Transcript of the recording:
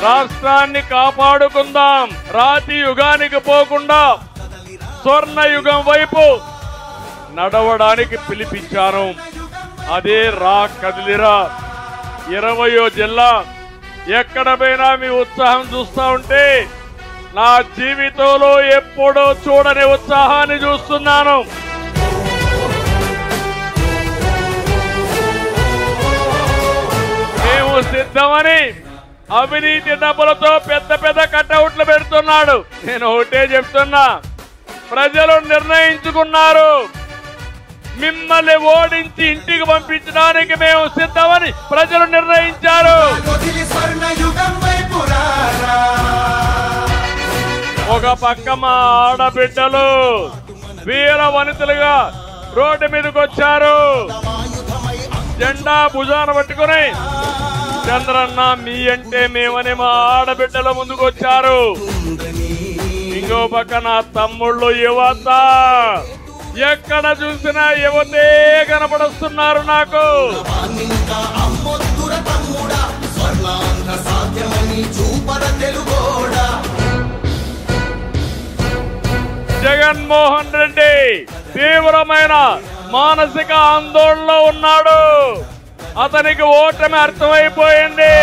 రాష్ట్రాన్ని కాపాడుకుందాం, రాతి యుగానికి పోకుండా స్వర్ణ యుగం వైపు నడవడానికి పిలిపించాను. అదే రా కదిలిరా. 20వ జిల్లా ఎక్కడ పోయినా మీ ఉత్సాహం చూస్తా ఉంటే నా జీవితంలో ఎప్పుడూ చూడని ఉత్సాహాన్ని చూస్తున్నాను. మేము సిద్ధమని అవినీతి డబ్బులతో పెద్ద పెద్ద కటౌట్లు పెడుతున్నాడు. నేను ఒకటే చెప్తున్నా, ప్రజలు నిర్ణయించుకున్నారు. మిమ్మల్ని ఓడించి ఇంటికి పంపించడానికి మేము సిద్ధమని ప్రజలు నిర్ణయించారు. ఒక పక్క మా ఆడబిడ్డలు వీర వనితలుగా రోడ్డు మీదకి వచ్చారు. జెండా భుజాన పట్టుకుని చంద్రన్న మీ అంటే మేమని మా ఆడబిడ్డల ముందుకు వచ్చారు. ఇంకో పక్క నా తమ్ముళ్ళు యువత, ఎక్కడ చూసినా యువతే కనపడుస్తున్నారు నాకు. జగన్మోహన్ రెడ్డి తీవ్రమైన మానసిక ఆందోళనలో ఉన్నాడు. అతనికి ఓటమి అర్థమైపోయింది.